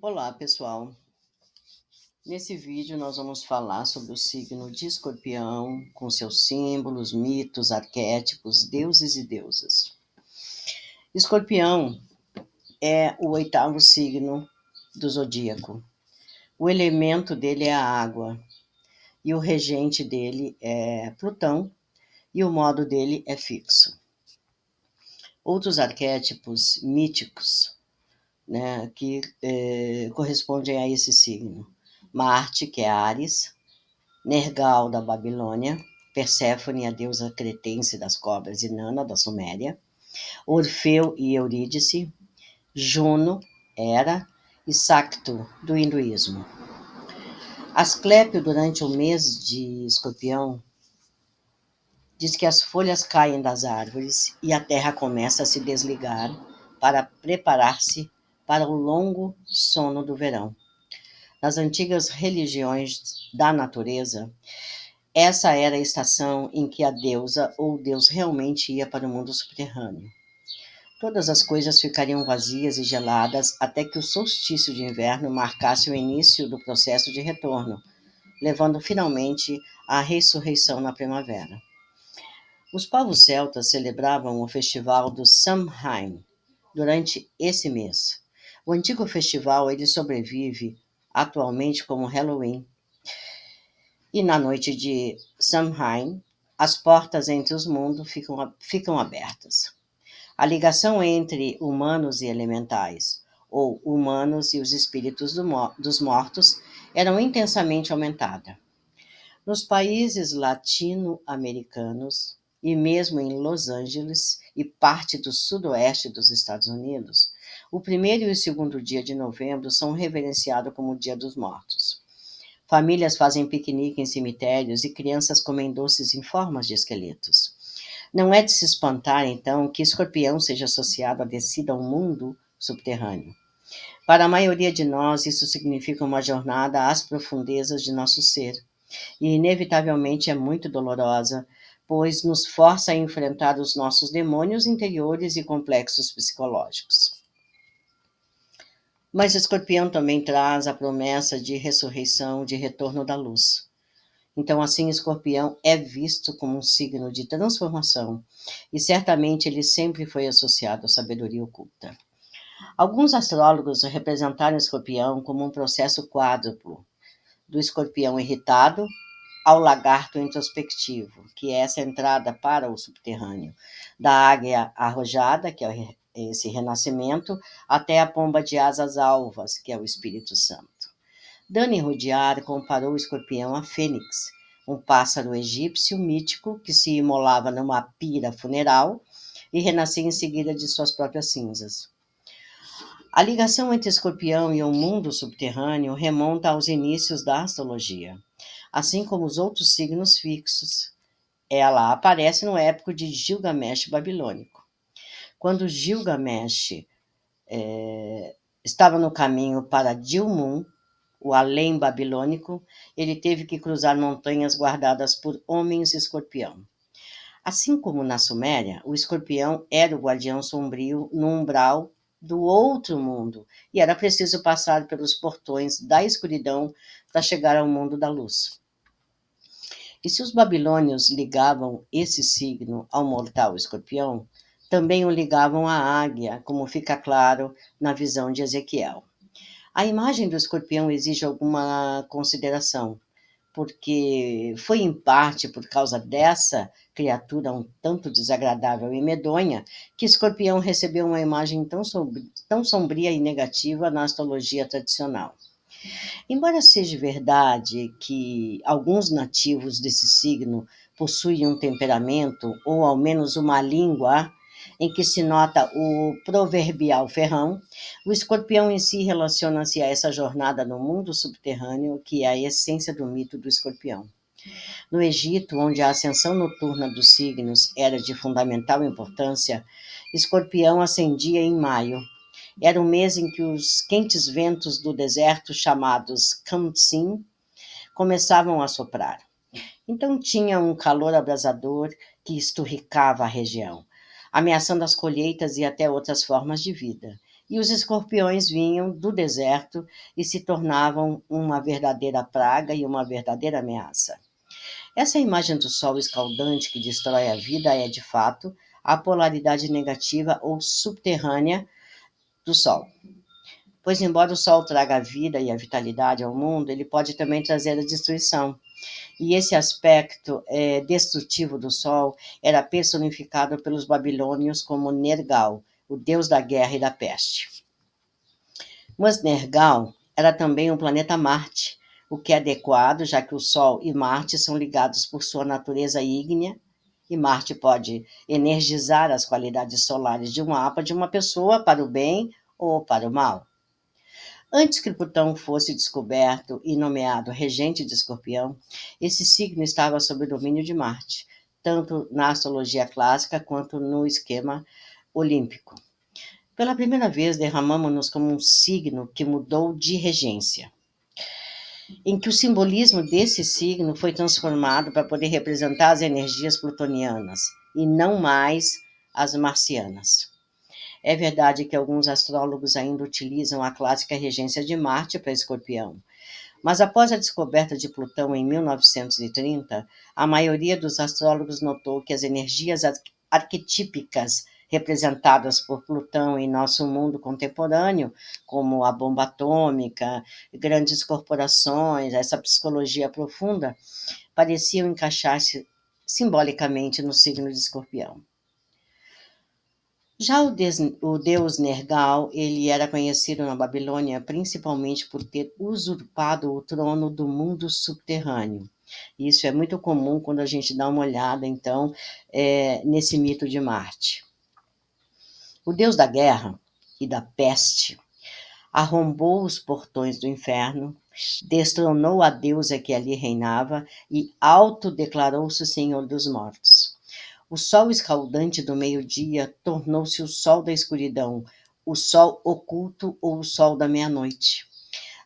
Olá, pessoal. Nesse vídeo nós vamos falar sobre o signo de Escorpião, com seus símbolos, mitos, arquétipos, deuses e deusas. Escorpião é o oitavo signo do zodíaco. O elemento dele é a água e o regente dele é Plutão e o modo dele é fixo. Outros arquétipos míticos, né, que correspondem a esse signo. Marte, que é Áries, Nergal, da Babilônia, Perséfone, a deusa cretense das cobras, e Nana, da Suméria, Orfeu e Eurídice, Juno, Hera, e Sacto, do hinduísmo. Asclépio, durante o mês de Escorpião, diz que as folhas caem das árvores e a terra começa a se desligar para preparar-se para o longo sono do verão. Nas antigas religiões da natureza, essa era a estação em que a deusa ou Deus realmente ia para o mundo subterrâneo. Todas as coisas ficariam vazias e geladas até que o solstício de inverno marcasse o início do processo de retorno, levando finalmente à ressurreição na primavera. Os povos celtas celebravam o festival do Samhain durante esse mês. O antigo festival ele sobrevive atualmente como Halloween. E na noite de Samhain, as portas entre os mundos ficam abertas. A ligação entre humanos e elementais, ou humanos e os espíritos dos mortos, eram intensamente aumentada. Nos países latino-americanos, e mesmo em Los Angeles e parte do sudoeste dos Estados Unidos, o primeiro e o segundo dia de novembro são reverenciados como o Dia dos Mortos. Famílias fazem piquenique em cemitérios e crianças comem doces em formas de esqueletos. Não é de se espantar, então, que Escorpião seja associado à descida ao mundo subterrâneo. Para a maioria de nós, isso significa uma jornada às profundezas de nosso ser, e inevitavelmente é muito dolorosa, pois nos força a enfrentar os nossos demônios interiores e complexos psicológicos. Mas Escorpião também traz a promessa de ressurreição, de retorno da luz. Então, assim, Escorpião é visto como um signo de transformação, e certamente ele sempre foi associado à sabedoria oculta. Alguns astrólogos representaram Escorpião como um processo quádruplo, do escorpião irritado ao lagarto introspectivo, que é essa entrada para o subterrâneo, da águia arrojada, que é esse renascimento, até a pomba de asas alvas, que é o Espírito Santo. Dani Rudyard comparou o escorpião a fênix, um pássaro egípcio mítico que se imolava numa pira funeral e renascia em seguida de suas próprias cinzas. A ligação entre escorpião e o mundo subterrâneo remonta aos inícios da astrologia. Assim como os outros signos fixos, ela aparece no épico de Gilgamesh babilônico. Quando Gilgamesh estava no caminho para Dilmun, o além babilônico, ele teve que cruzar montanhas guardadas por homens escorpião. Assim como na Suméria, o escorpião era o guardião sombrio no umbral do outro mundo, e era preciso passar pelos portões da escuridão para chegar ao mundo da luz. E se os babilônios ligavam esse signo ao mortal escorpião, também o ligavam à águia, como fica claro na visão de Ezequiel. A imagem do escorpião exige alguma consideração, porque foi em parte por causa dessa criatura um tanto desagradável e medonha que Escorpião recebeu uma imagem tão sombria e negativa na astrologia tradicional. Embora seja verdade que alguns nativos desse signo possuem um temperamento, ou ao menos uma língua, em que se nota o proverbial ferrão, o escorpião em si relaciona-se a essa jornada no mundo subterrâneo, que é a essência do mito do escorpião. No Egito, onde a ascensão noturna dos signos era de fundamental importância, escorpião ascendia em maio. Era o mês em que os quentes ventos do deserto, chamados Khamsin, começavam a soprar. Então tinha um calor abrasador que esturricava a região, ameaçando as colheitas e até outras formas de vida. e os escorpiões vinham do deserto e se tornavam uma verdadeira praga e uma verdadeira ameaça. Essa imagem do sol escaldante que destrói a vida é, de fato, a polaridade negativa ou subterrânea do sol. Pois, embora o sol traga a vida e a vitalidade ao mundo, ele pode também trazer a destruição. E esse aspecto destrutivo do sol era personificado pelos babilônios como Nergal, o deus da guerra e da peste. Mas Nergal era também um planeta Marte, o que é adequado, já que o Sol e Marte são ligados por sua natureza ígnea, e Marte pode energizar as qualidades solares de um mapa de uma pessoa para o bem ou para o mal. Antes que Plutão fosse descoberto e nomeado regente de Escorpião, esse signo estava sob o domínio de Marte, tanto na astrologia clássica quanto no esquema olímpico. Pela primeira vez, derramamos-nos como um signo que mudou de regência, em que o simbolismo desse signo foi transformado para poder representar as energias plutonianas e não mais as marcianas. É verdade que alguns astrólogos ainda utilizam a clássica regência de Marte para Escorpião, mas após a descoberta de Plutão em 1930, a maioria dos astrólogos notou que as energias arquetípicas representadas por Plutão em nosso mundo contemporâneo, como a bomba atômica, grandes corporações, essa psicologia profunda, pareciam encaixar-se simbolicamente no signo de Escorpião. Já o deus Nergal, ele era conhecido na Babilônia principalmente por ter usurpado o trono do mundo subterrâneo. Isso é muito comum quando a gente dá uma olhada, então, nesse mito de Marte. O deus da guerra e da peste arrombou os portões do inferno, destronou a deusa que ali reinava e autodeclarou-se senhor dos mortos. O sol escaldante do meio-dia tornou-se o sol da escuridão, o sol oculto ou o sol da meia-noite.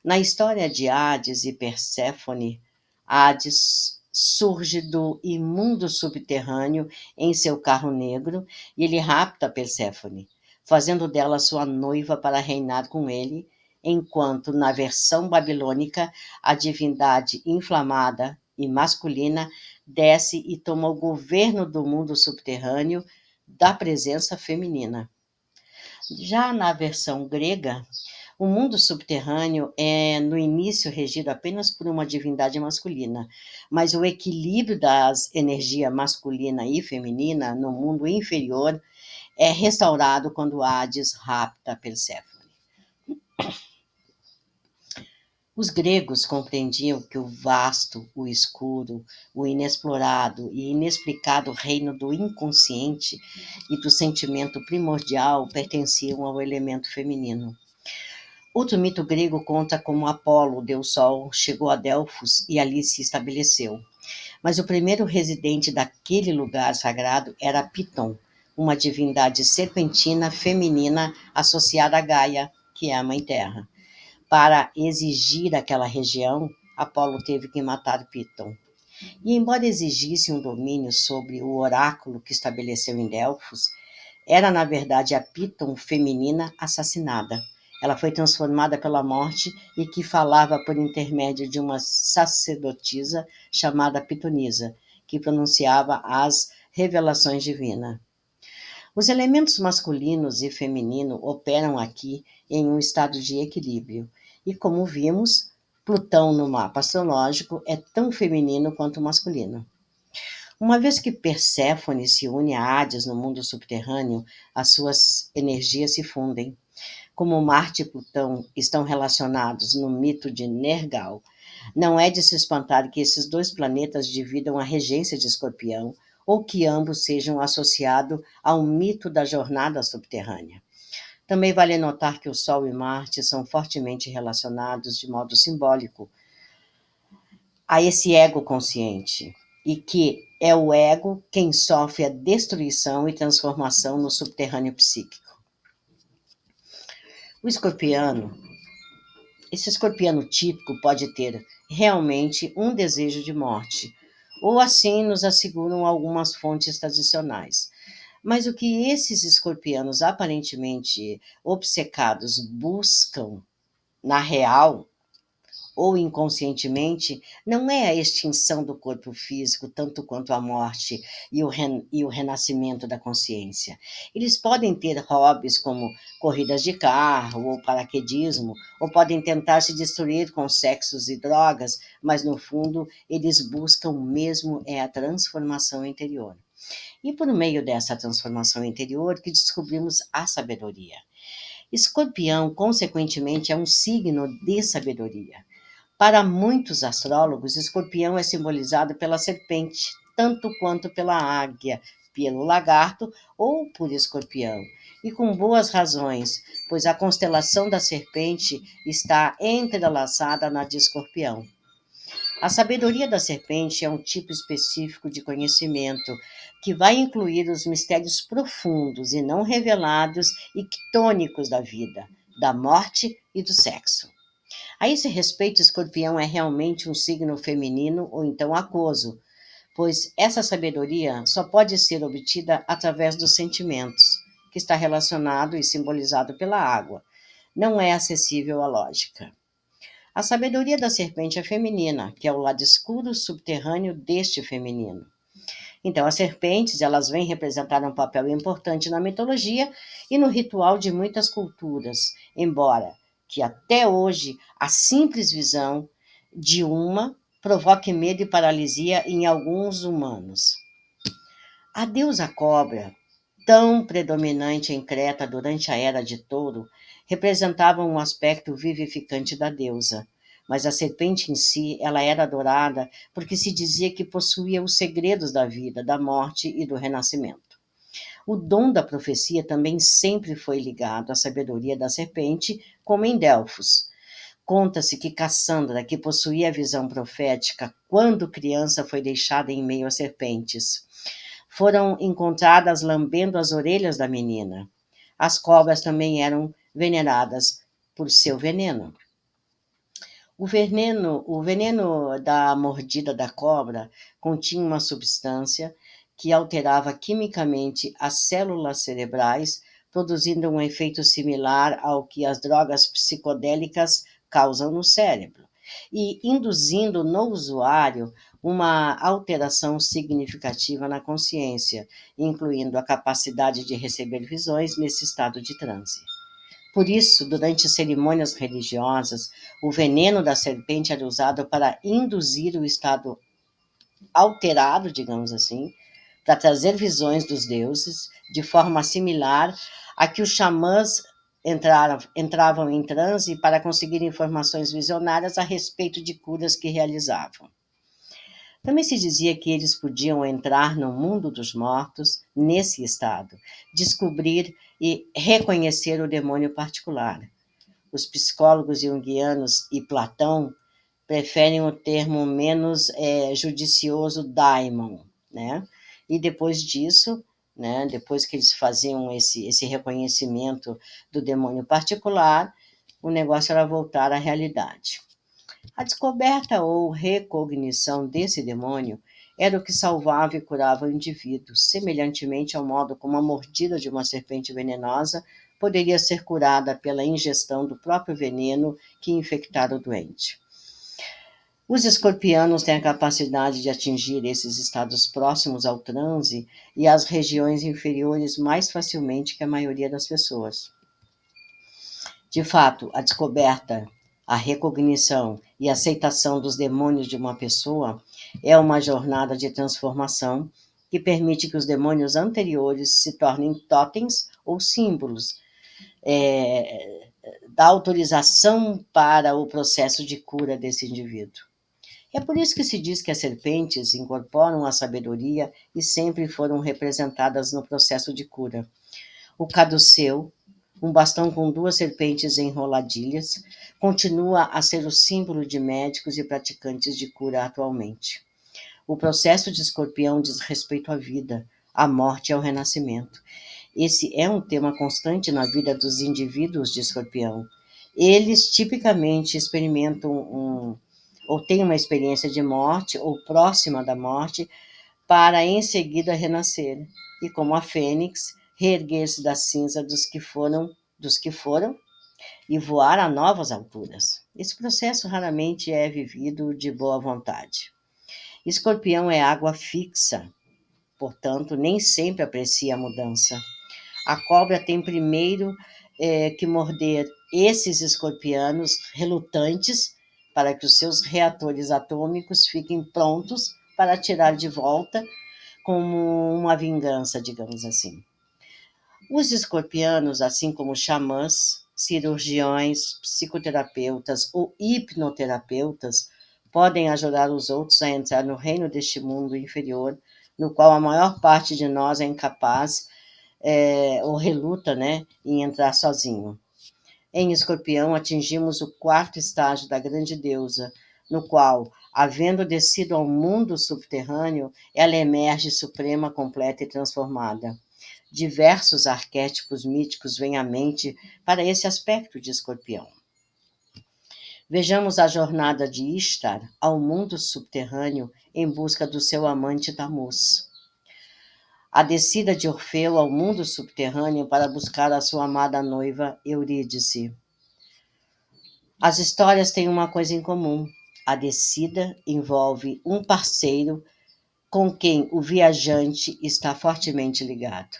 Na história de Hades e Perséfone, Hades surge do imundo subterrâneo em seu carro negro e ele rapta Perséfone, fazendo dela sua noiva para reinar com ele, enquanto na versão babilônica a divindade inflamada e masculina desce e toma o governo do mundo subterrâneo da presença feminina. Já na versão grega, o mundo subterrâneo é, no início, regido apenas por uma divindade masculina, mas o equilíbrio das energias masculina e feminina no mundo inferior é restaurado quando Hades rapta Perséfone. Os gregos compreendiam que o vasto, o escuro, o inexplorado e inexplicado reino do inconsciente e do sentimento primordial pertenciam ao elemento feminino. Outro mito grego conta como Apolo, o deus Sol, chegou a Delfos e ali se estabeleceu. Mas o primeiro residente daquele lugar sagrado era Piton, uma divindade serpentina feminina associada a Gaia, que é a Mãe Terra. Para exigir aquela região, Apolo teve que matar Piton. E embora exigisse um domínio sobre o oráculo que estabeleceu em Delfos, era na verdade a Piton feminina assassinada. Ela foi transformada pela morte e que falava por intermédio de uma sacerdotisa chamada Pitonisa, que pronunciava as revelações divinas. Os elementos masculinos e feminino operam aqui em um estado de equilíbrio. E como vimos, Plutão no mapa astrológico é tão feminino quanto masculino. Uma vez que Perséfone se une a Hades no mundo subterrâneo, as suas energias se fundem. Como Marte e Plutão estão relacionados no mito de Nergal, não é de se espantar que esses dois planetas dividam a regência de Escorpião ou que ambos sejam associados ao mito da jornada subterrânea. Também vale notar que o Sol e Marte são fortemente relacionados de modo simbólico a esse ego consciente, e que é o ego quem sofre a destruição e transformação no subterrâneo psíquico. O esse escorpiano típico pode ter realmente um desejo de morte, ou assim nos asseguram algumas fontes tradicionais. Mas o que esses escorpianos aparentemente obcecados buscam, na real, ou inconscientemente, não é a extinção do corpo físico, tanto quanto a morte e o renascimento da consciência. Eles podem ter hobbies como corridas de carro ou paraquedismo, ou podem tentar se destruir com sexos e drogas, mas no fundo eles buscam mesmo é a transformação interior. E por meio dessa transformação interior que descobrimos a sabedoria. Escorpião, consequentemente, é um signo de sabedoria. Para muitos astrólogos, Escorpião é simbolizado pela serpente, tanto quanto pela águia, pelo lagarto ou por Escorpião. E com boas razões, pois a constelação da serpente está entrelaçada na de Escorpião. A sabedoria da serpente é um tipo específico de conhecimento que vai incluir os mistérios profundos e não revelados e quitônicos da vida, da morte e do sexo. A esse respeito, Escorpião é realmente um signo feminino ou então aquoso, pois essa sabedoria só pode ser obtida através dos sentimentos, que está relacionado e simbolizado pela água. Não é acessível à lógica. A sabedoria da serpente é feminina, que é o lado escuro subterrâneo deste feminino. Então, as serpentes, elas vêm representar um papel importante na mitologia e no ritual de muitas culturas, embora que até hoje a simples visão de uma provoque medo e paralisia em alguns humanos. A deusa cobra, tão predominante em Creta durante a Era de Touro, representava um aspecto vivificante da deusa. Mas a serpente em si, ela era adorada porque se dizia que possuía os segredos da vida, da morte e do renascimento. O dom da profecia também sempre foi ligado à sabedoria da serpente, como em Delfos. Conta-se que Cassandra, que possuía a visão profética quando criança, foi deixada em meio a serpentes. Foram encontradas lambendo as orelhas da menina. As cobras também eram veneradas por seu veneno. O veneno da mordida da cobra continha uma substância que alterava quimicamente as células cerebrais, produzindo um efeito similar ao que as drogas psicodélicas causam no cérebro, e induzindo no usuário uma alteração significativa na consciência, incluindo a capacidade de receber visões nesse estado de transe. Por isso, durante cerimônias religiosas, o veneno da serpente era usado para induzir o estado alterado, digamos assim, para trazer visões dos deuses, de forma similar a que os xamãs entravam em transe para conseguir informações visionárias a respeito de curas que realizavam. Também se dizia que eles podiam entrar no mundo dos mortos nesse estado, descobrir e reconhecer o demônio particular. Os psicólogos junguianos e Platão preferem o termo menos judicioso daimon, né? E depois disso, né, depois que eles faziam esse reconhecimento do demônio particular, o negócio era voltar à realidade. A descoberta ou recognição desse demônio era o que salvava e curava o indivíduo, semelhantemente ao modo como a mordida de uma serpente venenosa poderia ser curada pela ingestão do próprio veneno que infectara o doente. Os escorpianos têm a capacidade de atingir esses estados próximos ao transe e às regiões inferiores mais facilmente que a maioria das pessoas. De fato, a descoberta, a recognição e a aceitação dos demônios de uma pessoa é uma jornada de transformação que permite que os demônios anteriores se tornem totens ou símbolos da autorização para o processo de cura desse indivíduo. É por isso que se diz que as serpentes incorporam a sabedoria e sempre foram representadas no processo de cura. O caduceu, um bastão com duas serpentes enroladilhas, continua a ser o símbolo de médicos e praticantes de cura atualmente. O processo de escorpião diz respeito à vida, à morte e ao renascimento. Esse é um tema constante na vida dos indivíduos de escorpião. Eles tipicamente experimentam ou têm uma experiência de morte ou próxima da morte para em seguida renascer, e como a fênix, reerguer-se da cinza dos que foram e voar a novas alturas. Esse processo raramente é vivido de boa vontade. Escorpião é água fixa, portanto, nem sempre aprecia a mudança. A cobra tem primeiro que morder esses escorpianos relutantes para que os seus reatores atômicos fiquem prontos para atirar de volta como uma vingança, digamos assim. Os escorpianos, assim como xamãs, cirurgiões, psicoterapeutas ou hipnoterapeutas, podem ajudar os outros a entrar no reino deste mundo inferior, no qual a maior parte de nós é incapaz ou reluta, né, em entrar sozinho. Em Escorpião, atingimos o quarto estágio da grande deusa, no qual, havendo descido ao mundo subterrâneo, ela emerge suprema, completa e transformada. Diversos arquétipos míticos vêm à mente para esse aspecto de Escorpião. Vejamos a jornada de Ishtar ao mundo subterrâneo em busca do seu amante Tammuz. A descida de Orfeu ao mundo subterrâneo para buscar a sua amada noiva Eurídice. As histórias têm uma coisa em comum. A descida envolve um parceiro com quem o viajante está fortemente ligado.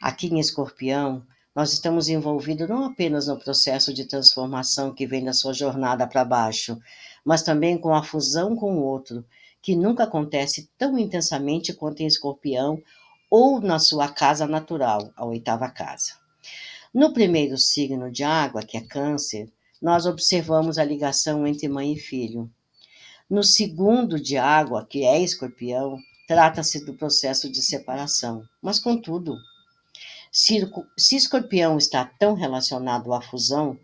Aqui em Escorpião, nós estamos envolvidos não apenas no processo de transformação que vem da sua jornada para baixo, mas também com a fusão com o outro, que nunca acontece tão intensamente quanto em Escorpião ou na sua casa natural, a oitava casa. No primeiro signo de água, que é Câncer, nós observamos a ligação entre mãe e filho. No segundo de água, que é Escorpião, trata-se do processo de separação. Mas, contudo, se Escorpião está tão relacionado à fusão,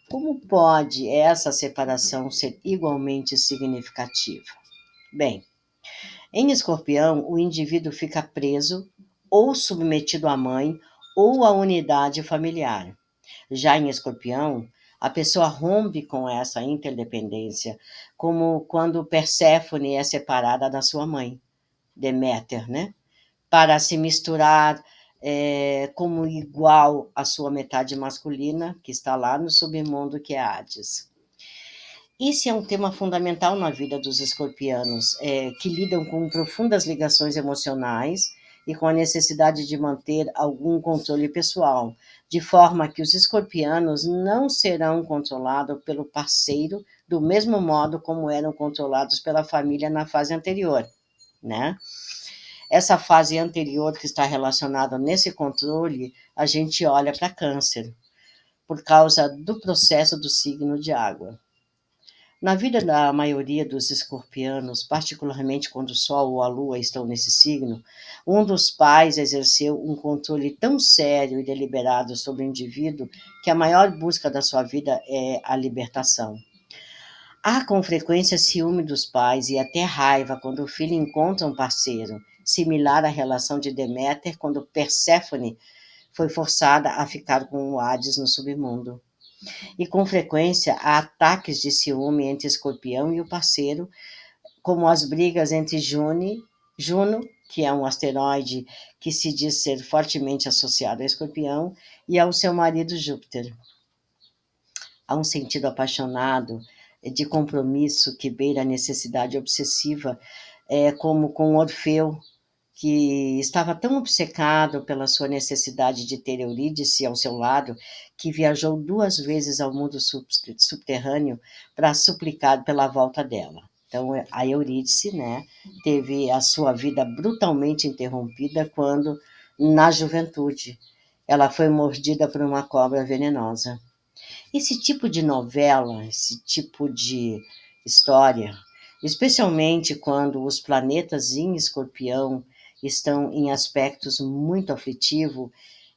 como pode essa separação ser igualmente significativa? Bem, em Escorpião, o indivíduo fica preso ou submetido à mãe ou à unidade familiar. Já em Escorpião, a pessoa rompe com essa interdependência, como quando Perséfone é separada da sua mãe, Deméter, né? Para se misturar como igual à sua metade masculina, que está lá no submundo, que é Hades. Esse é um tema fundamental na vida dos escorpianos, que lidam com profundas ligações emocionais e com a necessidade de manter algum controle pessoal, de forma que os escorpianos não serão controlados pelo parceiro do mesmo modo como eram controlados pela família na fase anterior, né? Essa fase anterior que está relacionada nesse controle, a gente olha para Câncer, por causa do processo do signo de água. Na vida da maioria dos escorpianos, particularmente quando o Sol ou a Lua estão nesse signo, um dos pais exerceu um controle tão sério e deliberado sobre o indivíduo que a maior busca da sua vida é a libertação. Há com frequência ciúme dos pais e até raiva quando o filho encontra um parceiro, similar à relação de Deméter quando Perséfone foi forçada a ficar com o Hades no submundo. E com frequência há ataques de ciúme entre Escorpião e o parceiro, como as brigas entre Juno, que é um asteroide que se diz ser fortemente associado a Escorpião, e ao seu marido Júpiter. Há um sentido apaixonado de compromisso que beira a necessidade obsessiva, como com Orfeu, que estava tão obcecado pela sua necessidade de ter Eurídice ao seu lado, que viajou 2 vezes ao mundo subterrâneo para suplicar pela volta dela. Então, a Eurídice, né, teve a sua vida brutalmente interrompida quando, na juventude, ela foi mordida por uma cobra venenosa. Esse tipo de novela, esse tipo de história, especialmente quando os planetas em Escorpião estão em aspectos muito aflitivos,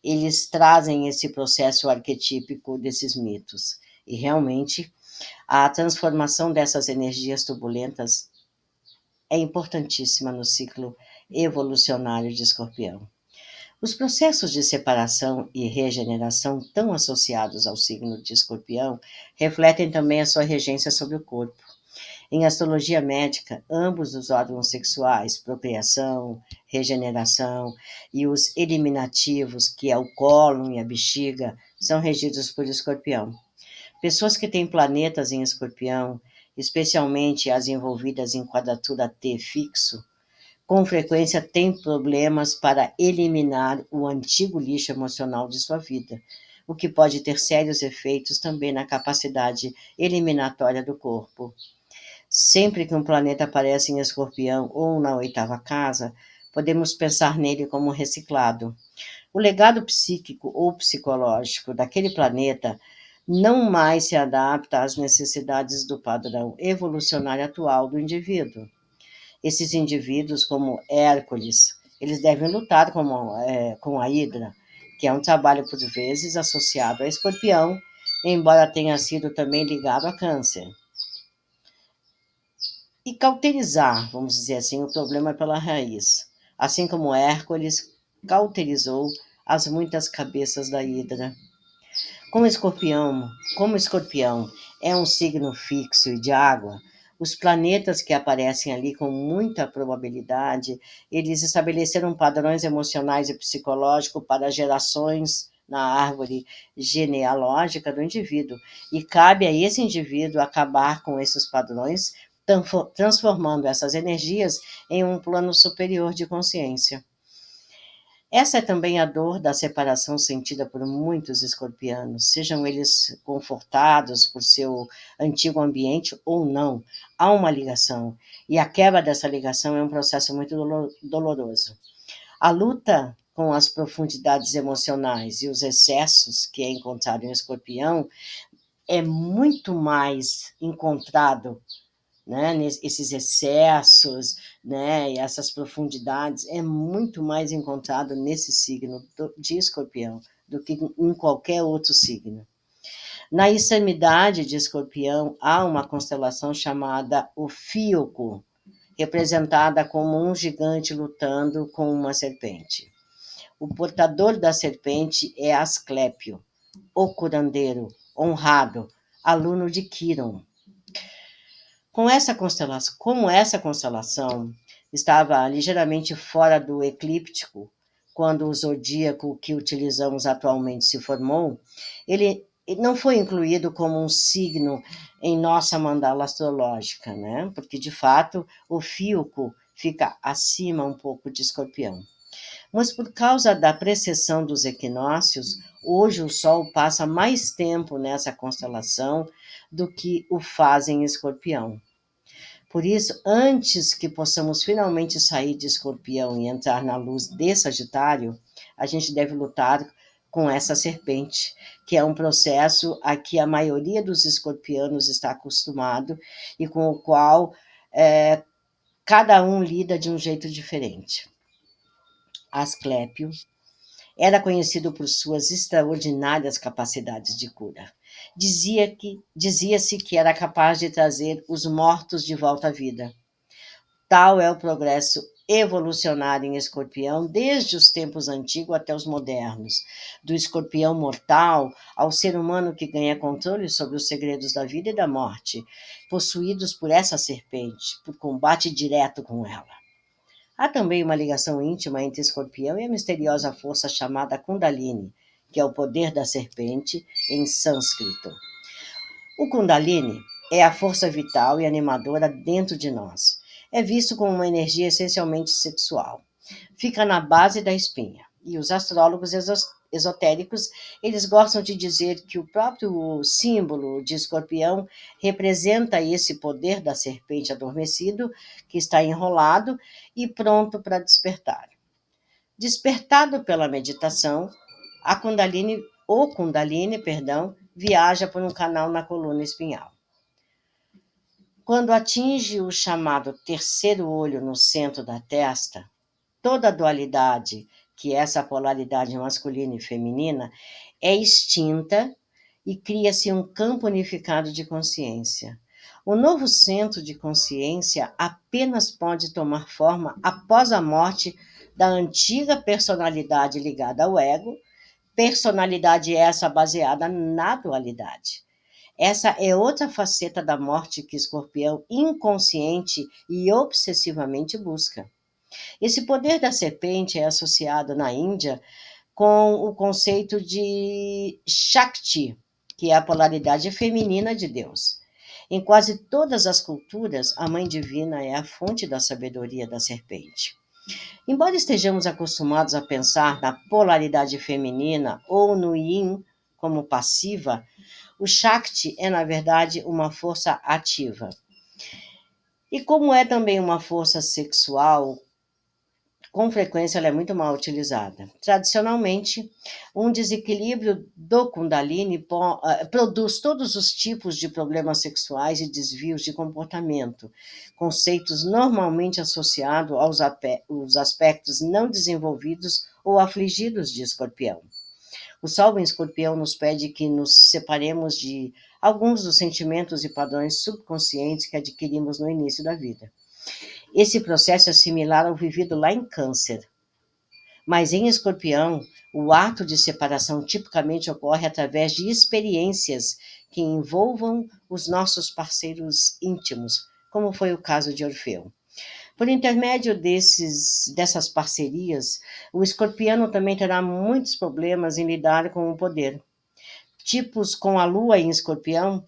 eles trazem esse processo arquetípico desses mitos. E realmente a transformação dessas energias turbulentas é importantíssima no ciclo evolucionário de Escorpião. Os processos de separação e regeneração tão associados ao signo de Escorpião refletem também a sua regência sobre o corpo. Em astrologia médica, ambos os órgãos sexuais, procriação, regeneração e os eliminativos, que é o cólon e a bexiga, são regidos por Escorpião. Pessoas que têm planetas em Escorpião, especialmente as envolvidas em quadratura T fixo, com frequência têm problemas para eliminar o antigo lixo emocional de sua vida, o que pode ter sérios efeitos também na capacidade eliminatória do corpo. Sempre que um planeta aparece em Escorpião ou na oitava casa, podemos pensar nele como reciclado. O legado psíquico ou psicológico daquele planeta não mais se adapta às necessidades do padrão evolucionário atual do indivíduo. Esses indivíduos, como Hércules, eles devem lutar com a Hidra, que é um trabalho, por vezes, associado a Escorpião, embora tenha sido também ligado a Câncer. E cauterizar, vamos dizer assim, o problema pela raiz, assim como Hércules cauterizou as muitas cabeças da Hidra. Como escorpião é um signo fixo e de água, os planetas que aparecem ali com muita probabilidade, eles estabeleceram padrões emocionais e psicológicos para gerações na árvore genealógica do indivíduo, e cabe a esse indivíduo acabar com esses padrões, transformando essas energias em um plano superior de consciência. Essa é também a dor da separação sentida por muitos escorpianos, sejam eles confortados por seu antigo ambiente ou não. Há uma ligação, e a quebra dessa ligação é um processo muito doloroso. A luta com as profundidades emocionais e os excessos que é encontrado em escorpião é muito mais encontrado, né, esses excessos, né, e essas profundidades é muito mais encontrado nesse signo de Escorpião do que em qualquer outro signo. Na extremidade de Escorpião há uma constelação chamada Ophiuco, representada como um gigante lutando com uma serpente. O portador da serpente é Asclépio, o curandeiro, honrado, aluno de Quiron. Como essa constelação estava ligeiramente fora do eclíptico, quando o zodíaco que utilizamos atualmente se formou, ele não foi incluído como um signo em nossa mandala astrológica, né? Porque, de fato, o Fíoco fica acima um pouco de Escorpião. Mas por causa da precessão dos equinócios, hoje o Sol passa mais tempo nessa constelação do que o faz em Escorpião. Por isso, antes que possamos finalmente sair de Escorpião e entrar na luz de Sagitário, a gente deve lutar com essa serpente, que é um processo a que a maioria dos escorpianos está acostumado e com o qual cada um lida de um jeito diferente. Asclépio era conhecido por suas extraordinárias capacidades de cura. Dizia-se que era capaz de trazer os mortos de volta à vida. Tal é o progresso evolucionário em Escorpião desde os tempos antigos até os modernos, do escorpião mortal ao ser humano que ganha controle sobre os segredos da vida e da morte, possuídos por essa serpente, por combate direto com ela. Há também uma ligação íntima entre Escorpião e a misteriosa força chamada Kundalini, que é o poder da serpente em sânscrito. O Kundalini é a força vital e animadora dentro de nós. É visto como uma energia essencialmente sexual. Fica na base da espinha. E os astrólogos esotéricos, eles gostam de dizer que o próprio símbolo de Escorpião representa esse poder da serpente adormecido, que está enrolado e pronto para despertar. Despertado pela meditação, o Kundalini, viaja por um canal na coluna espinhal. Quando atinge o chamado terceiro olho no centro da testa, toda a dualidade, que é essa polaridade masculina e feminina, é extinta e cria-se um campo unificado de consciência. O novo centro de consciência apenas pode tomar forma após a morte da antiga personalidade ligada ao ego, personalidade essa baseada na dualidade. Essa é outra faceta da morte que Escorpião inconsciente e obsessivamente busca. Esse poder da serpente é associado na Índia com o conceito de Shakti, que é a polaridade feminina de Deus. Em quase todas as culturas, a Mãe Divina é a fonte da sabedoria da serpente. Embora estejamos acostumados a pensar na polaridade feminina ou no Yin como passiva, o Shakti é, na verdade, uma força ativa. E como é também uma força sexual, com frequência ela é muito mal utilizada. Tradicionalmente, um desequilíbrio do Kundalini produz todos os tipos de problemas sexuais e desvios de comportamento, conceitos normalmente associados aos aspectos não desenvolvidos ou afligidos de Escorpião. O Sol em Escorpião nos pede que nos separemos de alguns dos sentimentos e padrões subconscientes que adquirimos no início da vida. Esse processo é similar ao vivido lá em Câncer, mas em Escorpião, o ato de separação tipicamente ocorre através de experiências que envolvam os nossos parceiros íntimos, como foi o caso de Orfeu. Por intermédio dessas parcerias, o escorpiano também terá muitos problemas em lidar com o poder. Tipos com a lua em Escorpião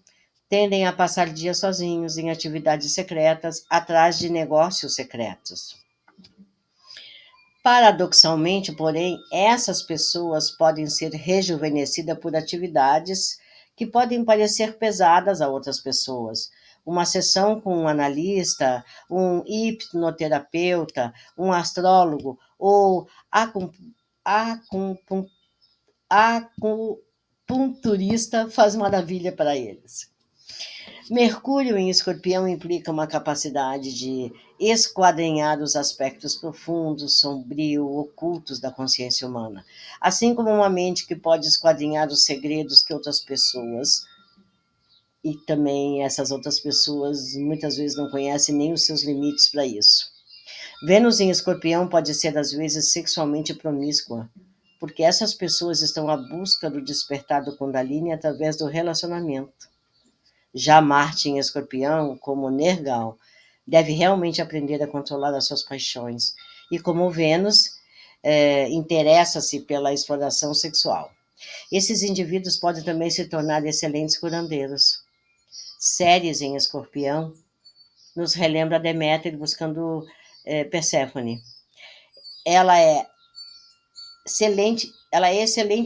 tendem a passar dias sozinhos em atividades secretas, atrás de negócios secretos. Paradoxalmente, porém, essas pessoas podem ser rejuvenescidas por atividades que podem parecer pesadas a outras pessoas. Uma sessão com um analista, um hipnoterapeuta, um astrólogo ou acum- acupunturista faz maravilha para eles. Mercúrio em Escorpião implica uma capacidade de esquadrinhar os aspectos profundos, sombrios, ocultos da consciência humana, assim como uma mente que pode esquadrinhar os segredos que outras pessoas, e também essas outras pessoas muitas vezes não conhecem nem os seus limites para isso. Vênus em Escorpião pode ser às vezes sexualmente promíscua, porque essas pessoas estão à busca do despertar do Kundalini através do relacionamento. Já Marte em Escorpião, como Nergal, deve realmente aprender a controlar as suas paixões. E como Vênus, interessa-se pela exploração sexual. Esses indivíduos podem também se tornar excelentes curandeiros. Ceres em Escorpião nos relembra Deméter buscando Perséfone. Ela é excelente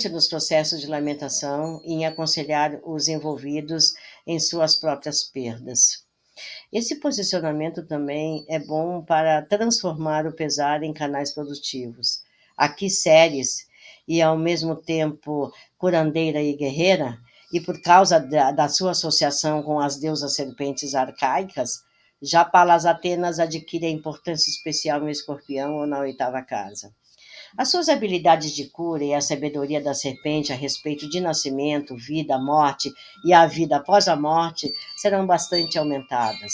nos processos de lamentação e em aconselhar os envolvidos em suas próprias perdas. Esse posicionamento também é bom para transformar o pesar em canais produtivos. Aqui, Ceres, e ao mesmo tempo curandeira e guerreira, e por causa da sua associação com as deusas serpentes arcaicas, já Palas Atenas adquire a importância especial no Escorpião ou na oitava casa. As suas habilidades de cura e a sabedoria da serpente a respeito de nascimento, vida, morte e a vida após a morte serão bastante aumentadas.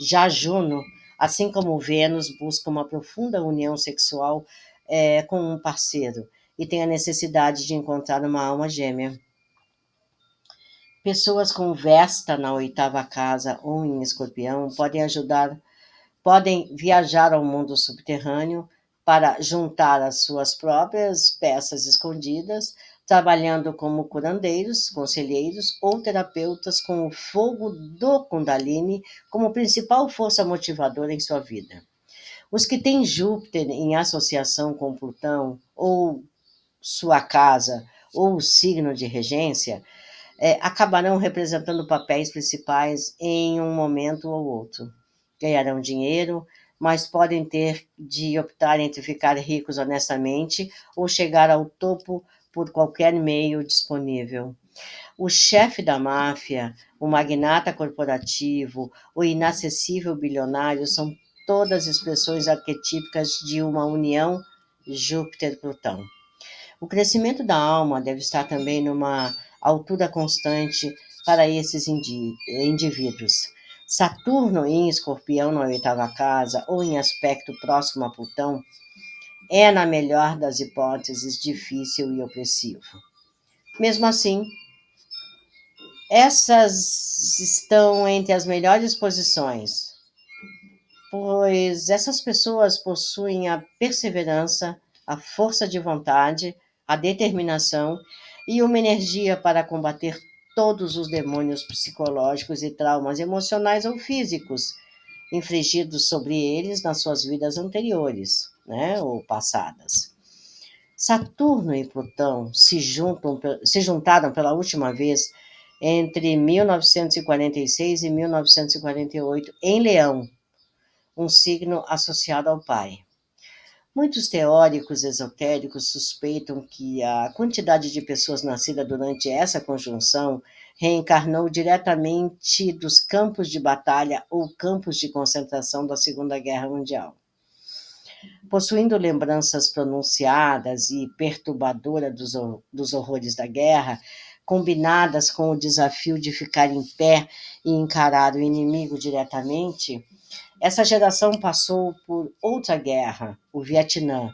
Já Juno, assim como Vênus, busca uma profunda união sexual com um parceiro e tem a necessidade de encontrar uma alma gêmea. Pessoas com Vesta na oitava casa ou em Escorpião podem viajar ao mundo subterrâneo para juntar as suas próprias peças escondidas, trabalhando como curandeiros, conselheiros ou terapeutas com o fogo do Kundalini como principal força motivadora em sua vida. Os que têm Júpiter em associação com Plutão, ou sua casa, ou o signo de regência, acabarão representando papéis principais em um momento ou outro. Ganharão dinheiro, mas podem ter de optar entre ficar ricos honestamente ou chegar ao topo por qualquer meio disponível. O chefe da máfia, o magnata corporativo, o inacessível bilionário são todas expressões arquetípicas de uma união Júpiter-Plutão. O crescimento da alma deve estar também numa altura constante para esses indivíduos. Saturno em Escorpião na oitava casa ou em aspecto próximo a Plutão é, na melhor das hipóteses, difícil e opressivo. Mesmo assim, Essas estão entre as melhores posições, pois essas pessoas possuem a perseverança, a força de vontade, a determinação e uma energia para combater todos os demônios psicológicos e traumas emocionais ou físicos infligidos sobre eles nas suas vidas anteriores, né, ou passadas. Saturno e Plutão se juntaram pela última vez entre 1946 e 1948 em Leão, um signo associado ao pai. Muitos teóricos esotéricos suspeitam que a quantidade de pessoas nascidas durante essa conjunção reencarnou diretamente dos campos de batalha ou campos de concentração da Segunda Guerra Mundial. Possuindo lembranças pronunciadas e perturbadoras dos horrores da guerra, combinadas com o desafio de ficar em pé e encarar o inimigo diretamente, essa geração passou por outra guerra, o Vietnã,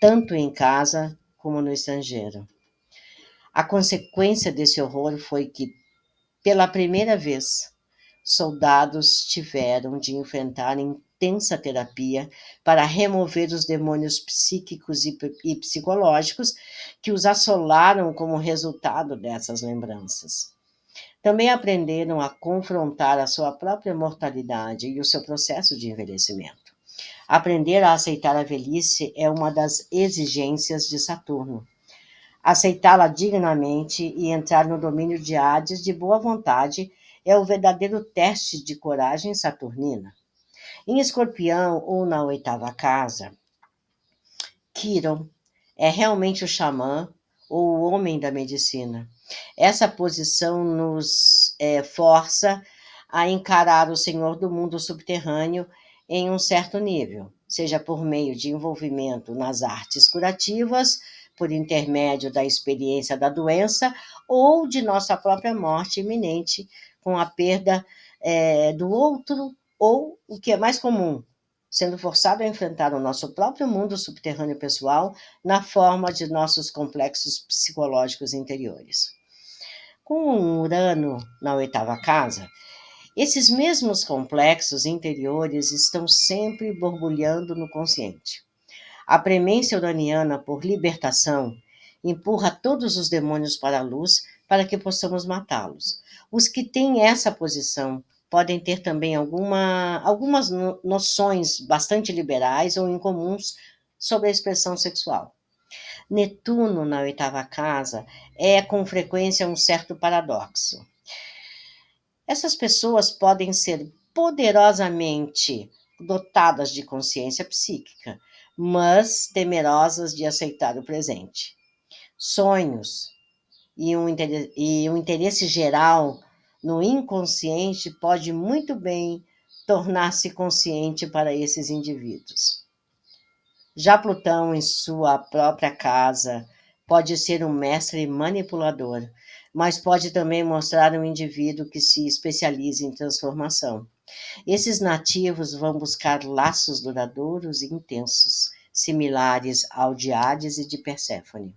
tanto em casa como no estrangeiro. A consequência desse horror foi que, pela primeira vez, soldados tiveram de enfrentar intensa terapia para remover os demônios psíquicos e psicológicos que os assolaram como resultado dessas lembranças. Também aprenderam a confrontar a sua própria mortalidade e o seu processo de envelhecimento. Aprender a aceitar a velhice é uma das exigências de Saturno. Aceitá-la dignamente e entrar no domínio de Hades de boa vontade é o verdadeiro teste de coragem saturnina. Em Escorpião ou na oitava casa, Quiron é realmente o xamã ou o homem da medicina. Essa posição nos força a encarar o Senhor do mundo subterrâneo em um certo nível, seja por meio de envolvimento nas artes curativas, por intermédio da experiência da doença ou de nossa própria morte iminente com a perda do outro ou, o que é mais comum, sendo forçado a enfrentar o nosso próprio mundo subterrâneo pessoal na forma de nossos complexos psicológicos interiores. Com um Urano na oitava casa, esses mesmos complexos interiores estão sempre borbulhando no consciente. A premência uraniana por libertação empurra todos os demônios para a luz para que possamos matá-los. Os que têm essa posição podem ter também algumas noções bastante liberais ou incomuns sobre a expressão sexual. Netuno, na oitava casa, é com frequência um certo paradoxo. Essas pessoas podem ser poderosamente dotadas de consciência psíquica, mas temerosas de aceitar o presente. Sonhos e um interesse geral no inconsciente pode muito bem tornar-se consciente para esses indivíduos. Já Plutão, em sua própria casa, pode ser um mestre manipulador, mas pode também mostrar um indivíduo que se especializa em transformação. Esses nativos vão buscar laços duradouros e intensos, similares ao de Hades e de Perséfone.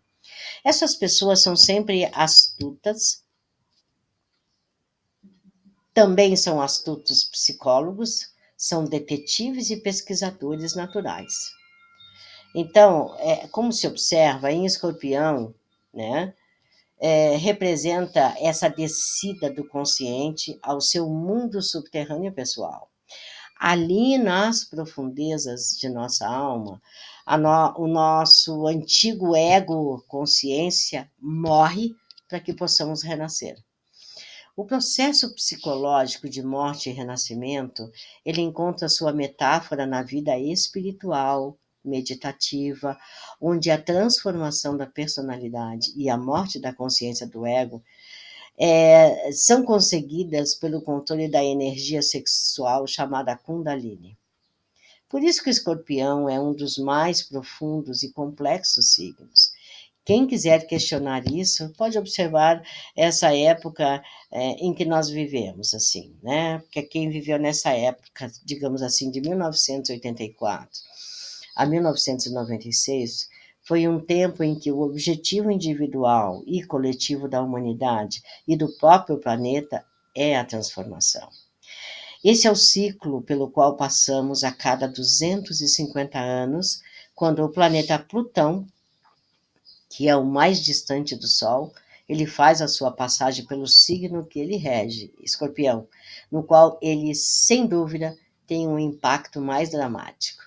Essas pessoas são sempre astutas, também são astutos psicólogos, são detetives e pesquisadores naturais. Então, como se observa, em Escorpião, né, representa essa descida do consciente ao seu mundo subterrâneo pessoal. Ali nas profundezas de nossa alma, o nosso antigo ego, consciência, morre para que possamos renascer. O processo psicológico de morte e renascimento, ele encontra sua metáfora na vida espiritual, meditativa, onde a transformação da personalidade e a morte da consciência do ego são conseguidas pelo controle da energia sexual chamada Kundalini. Por isso que o Escorpião é um dos mais profundos e complexos signos. Quem quiser questionar isso, pode observar essa época em que nós vivemos, assim, né? Porque quem viveu nessa época, digamos assim, de 1984 a 1996, Foi um tempo em que o objetivo individual e coletivo da humanidade e do próprio planeta é a transformação. Esse é o ciclo pelo qual passamos a cada 250 anos, quando o planeta Plutão, que é o mais distante do Sol, ele faz a sua passagem pelo signo que ele rege, Escorpião, no qual ele, sem dúvida, tem um impacto mais dramático.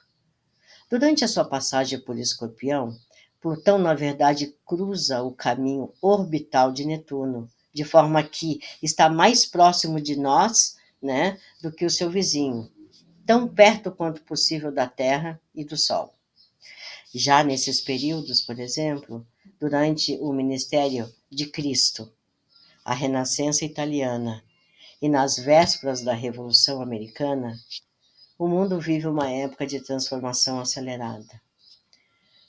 Durante a sua passagem por Escorpião, Plutão, na verdade, cruza o caminho orbital de Netuno, de forma que está mais próximo de nós, né, do que o seu vizinho, tão perto quanto possível da Terra e do Sol. Já nesses períodos, por exemplo, durante o ministério de Cristo, a Renascença italiana e nas vésperas da Revolução Americana, o mundo vive uma época de transformação acelerada.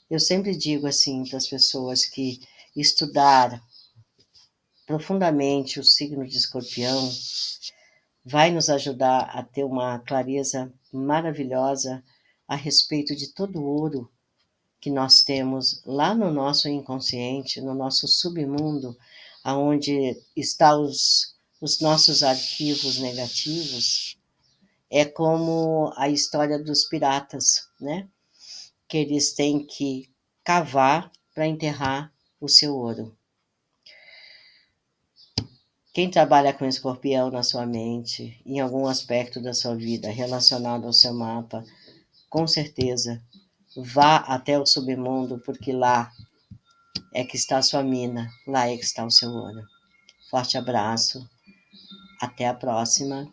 Eu sempre digo assim para as pessoas que estudar profundamente o signo de Escorpião vai nos ajudar a ter uma clareza maravilhosa a respeito de todo o ouro que nós temos lá no nosso inconsciente, no nosso submundo, aonde estão os nossos arquivos negativos. É como a história dos piratas, né? Que eles têm que cavar para enterrar o seu ouro. Quem trabalha com escorpião na sua mente, em algum aspecto da sua vida relacionado ao seu mapa, com certeza vá até o submundo, porque lá é que está a sua mina, lá é que está o seu ouro. Forte abraço, até a próxima.